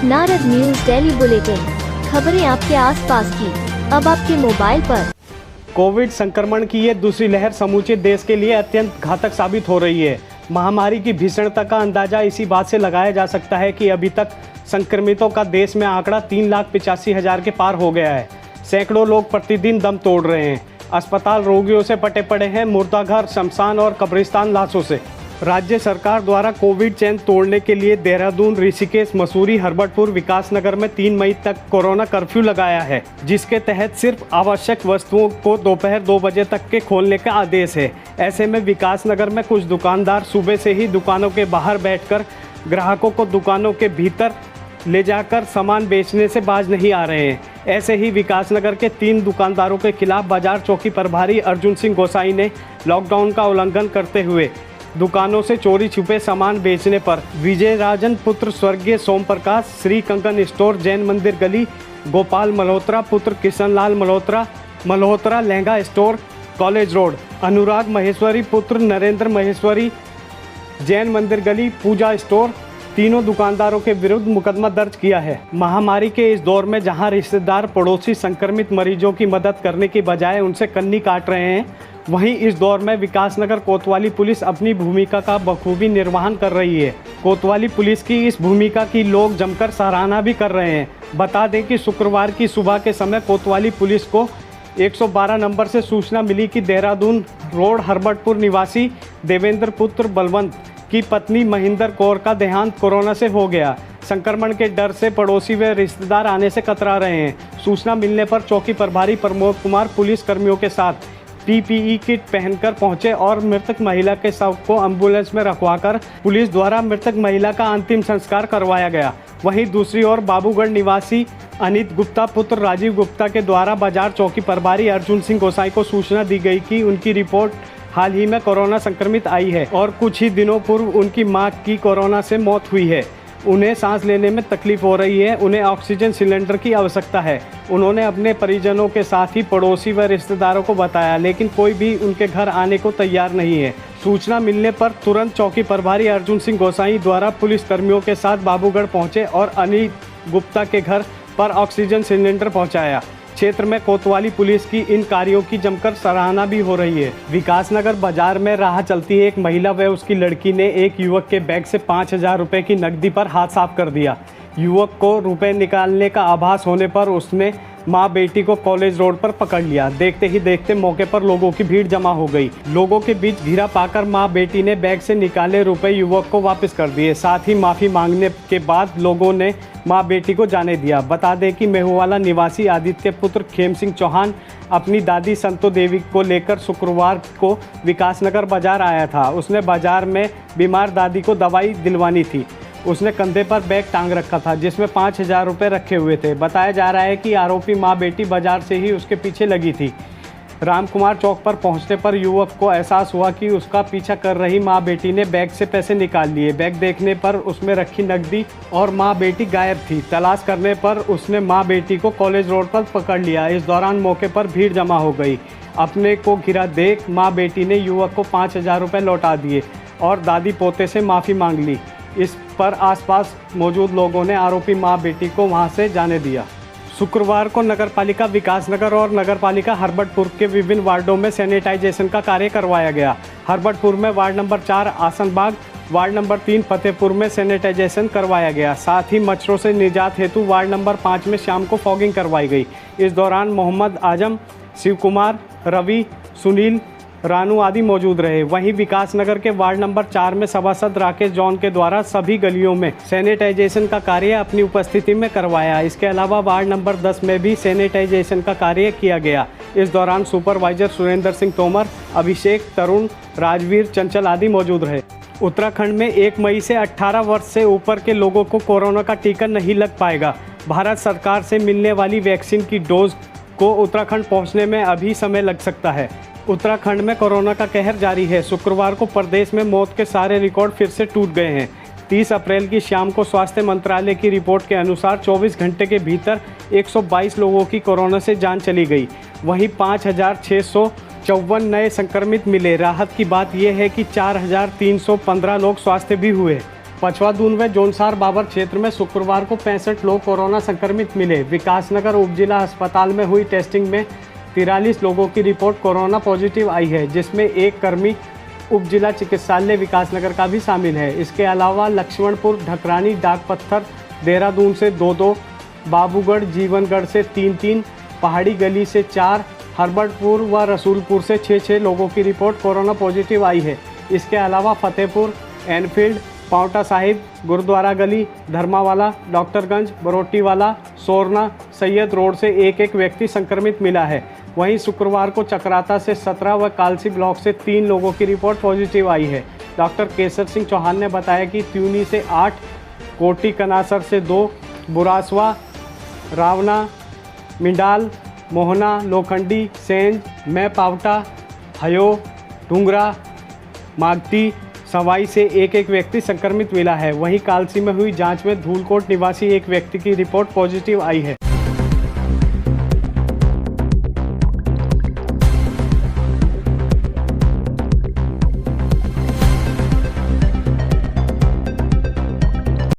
Narad news daily bulletin, खबरें आपके आसपास की, अब आपके मोबाइल पर। कोविड संक्रमण की ये दूसरी लहर समूचे देश के लिए अत्यंत घातक साबित हो रही है। महामारी की भीषणता का अंदाजा इसी बात से लगाया जा सकता है कि अभी तक संक्रमितों का देश में आंकड़ा 3,85,000 के पार हो गया है। सैकड़ों लोग प्रतिदिन दम तोड़ रहे हैं। अस्पताल रोगियों से पटे पड़े हैं, मुर्दाघर, शमशान और कब्रिस्तान लाशों से। राज्य सरकार द्वारा कोविड चेन तोड़ने के लिए देहरादून, ऋषिकेश, मसूरी, हरबटपुर, विकासनगर में 3 मई तक कोरोना कर्फ्यू लगाया है, जिसके तहत सिर्फ आवश्यक वस्तुओं को दोपहर 2 बजे तक के खोलने का आदेश है। ऐसे में विकासनगर में कुछ दुकानदार सुबह से ही दुकानों के बाहर बैठकर ग्राहकों को दुकानों के भीतर ले जाकर सामान बेचने से बाज नहीं आ रहे हैं। ऐसे ही विकासनगर के 3 दुकानदारों के खिलाफ बाजार चौकी प्रभारी अर्जुन सिंह गोसाई ने लॉकडाउन का उल्लंघन करते हुए दुकानों से चोरी छुपे सामान बेचने पर विजय राजन पुत्र स्वर्गीय सोम प्रकाश, श्री कंकन स्टोर, जैन मंदिर गली, गोपाल मल्होत्रा पुत्र Kishanlal Malhotra lehenga store, college road, Anurag Maheshwari पुत्र नरेंद्र महेश्वरी, जैन मंदिर गली, पूजा स्टोर, तीनों दुकानदारों के विरुद्ध मुकदमा दर्ज किया है। महामारी के इस दौर में जहां रिश्तेदार पड़ोसी संक्रमित मरीजों की मदद करने की बजाय उनसे कन्नी काट रहे हैं, वहीं इस दौर में विकासनगर कोतवाली पुलिस अपनी भूमिका का बखूबी निर्वहन कर रही है। कोतवाली पुलिस की इस भूमिका की लोग जमकर सराहना भी कर रहे हैं। बता दें कि शुक्रवार की सुबह के समय कोतवाली पुलिस को 112 नंबर से सूचना मिली कि देहरादून रोड हरबटपुर निवासी देवेंद्र पुत्र बलवंत की पत्नी महेंद्र कौर का देहांत कोरोना से हो गया। संक्रमण के डर से पड़ोसी व रिश्तेदार आने से कतरा रहे हैं। सूचना मिलने पर चौकी प्रभारी प्रमोद कुमार पुलिस कर्मियों के साथ PPE किट पहनकर पहुंचे और मृतक महिला के शव को एम्बुलेंस में रखवाकर पुलिस द्वारा मृतक महिला का अंतिम संस्कार करवाया गया। वहीं दूसरी ओर बाबूगढ़ निवासी अनित गुप्ता पुत्र राजीव गुप्ता के द्वारा बाजार चौकी प्रभारी अर्जुन सिंह गोसाई को सूचना दी गई कि उनकी रिपोर्ट हाल ही में कोरोना संक्रमित आई है और कुछ ही दिनों पूर्व उनकी मां की कोरोना से मौत हुई है। उन्हें सांस लेने में तकलीफ हो रही है, उन्हें ऑक्सीजन सिलेंडर की आवश्यकता है। उन्होंने अपने परिजनों के साथ ही पड़ोसी व रिश्तेदारों को बताया, लेकिन कोई भी उनके घर आने को तैयार नहीं है। सूचना मिलने पर तुरंत चौकी प्रभारी अर्जुन सिंह गोसाई द्वारा पुलिस कर्मियों के साथ बाबूगढ़ पहुंचे और अनित गुप्ता के घर पर ऑक्सीजन सिलेंडर पहुंचाया। क्षेत्र में कोतवाली पुलिस की इन कार्यों की जमकर सराहना भी हो रही है। विकासनगर बाजार में राह चलती एक महिला व उसकी लड़की ने एक युवक के बैग से 5,000 रुपये की नकदी पर हाथ साफ कर दिया। युवक को रुपए निकालने का आभास होने पर उसने मां बेटी को कॉलेज रोड पर पकड़ लिया। देखते ही देखते मौके पर लोगों की भीड़ जमा हो गई। लोगों के बीच घिरा पाकर मां बेटी ने बैग से निकाले रुपए युवक को वापस कर दिए। साथ ही माफ़ी मांगने के बाद लोगों ने मां बेटी को जाने दिया। बता दें कि मेहुवाला निवासी आदित्य पुत्र खेम सिंह चौहान अपनी दादी संतो देवी को लेकर शुक्रवार को विकासनगर बाजार आया था। उसने बाजार में बीमार दादी को दवाई दिलवानी थी। उसने कंधे पर बैग टांग रखा था जिसमें 5,000 रुपये रखे हुए थे। बताया जा रहा है कि आरोपी मां बेटी बाजार से ही उसके पीछे लगी थी। रामकुमार चौक पर पहुंचने पर युवक को एहसास हुआ कि उसका पीछा कर रही मां बेटी ने बैग से पैसे निकाल लिए। बैग देखने पर उसमें रखी नकदी और मां बेटी गायब थी। तलाश करने पर उसने मां बेटी को कॉलेज रोड पर पकड़ लिया। इस दौरान मौके पर भीड़ जमा हो गई। अपने को घिरा देख मां बेटी ने युवक को 5,000 रुपये लौटा दिए और दादी पोते से माफ़ी मांग ली। इस पर आसपास मौजूद लोगों ने आरोपी मां बेटी को वहां से जाने दिया। शुक्रवार को नगरपालिका विकासनगर और नगरपालिका हरबटपुर के विभिन्न वार्डों में सैनिटाइजेशन का कार्य करवाया गया। हरबटपुर में ward number 4 Asanbagh, ward number 3 Fatehpur में सैनिटाइजेशन करवाया गया। साथ ही मच्छरों से निजात हेतु वार्ड नंबर 5 में शाम को फॉगिंग करवाई गई। इस दौरान मोहम्मद आजम, शिव कुमार, रवि, सुनील, रानू आदि मौजूद रहे। वहीं विकासनगर के वार्ड नंबर 4 में सभासद राकेश जॉन के द्वारा सभी गलियों में सैनिटाइजेशन का कार्य अपनी उपस्थिति में करवाया। इसके अलावा वार्ड नंबर 10 में भी सैनिटाइजेशन का कार्य किया गया। इस दौरान सुपरवाइजर सुरेंद्र सिंह तोमर, अभिषेक, तरुण, राजवीर, चंचल आदि मौजूद रहे। उत्तराखंड में 1 मई से 18 वर्ष से ऊपर के लोगों को कोरोना का टीका नहीं लग पाएगा। भारत सरकार से मिलने वाली वैक्सीन की डोज को उत्तराखंड पहुँचने में अभी समय लग सकता है। उत्तराखंड में कोरोना का कहर जारी है। शुक्रवार को प्रदेश में मौत के सारे रिकॉर्ड फिर से टूट गए हैं। 30 अप्रैल की शाम को स्वास्थ्य मंत्रालय की रिपोर्ट के अनुसार 24 घंटे के भीतर 122 लोगों की कोरोना से जान चली गई। वहीं 5,654 नए संक्रमित मिले। राहत की बात यह है कि 4,315 लोग स्वस्थ भी हुए। पचवादून व जोनसार बाबर क्षेत्र में शुक्रवार को 65 लोग कोरोना संक्रमित मिले। विकासनगर उपजिला अस्पताल में हुई टेस्टिंग में 43 लोगों की रिपोर्ट कोरोना पॉजिटिव आई है, जिसमें एक कर्मी उपजिला चिकित्सालय विकासनगर का भी शामिल है। इसके अलावा लक्ष्मणपुर, ढकरानी, डाकपत्थर, देहरादून से 2-2, बाबूगढ़, जीवनगढ़ से 3-3, पहाड़ी गली से 4, हरबटपुर व रसूलपुर से 6-6 लोगों की रिपोर्ट कोरोना पॉजिटिव आई है। इसके अलावा फतेहपुर, एनफील्ड, पांवटा साहिब, गुरुद्वारा गली, धर्मावाला, डॉक्टरगंज, बरोटीवाला, सोरना, सैयद रोड से एक व्यक्ति संक्रमित मिला है। वहीं शुक्रवार को चक्राता से 17 व कालसी ब्लॉक से 3 लोगों की रिपोर्ट पॉजिटिव आई है। डॉक्टर केसर सिंह चौहान ने बताया कि त्यूनी से 8, कोटी कनासर से 2, बुरासवा, रावना, मिंडाल, मोहना, लोखंडी, सेंज में पावटा, हयो, ढूंगरा, मागटी, सवाई से एक व्यक्ति संक्रमित मिला है। वहीं कालसी में हुई जांच में धूलकोट निवासी एक व्यक्ति की रिपोर्ट पॉजिटिव आई है।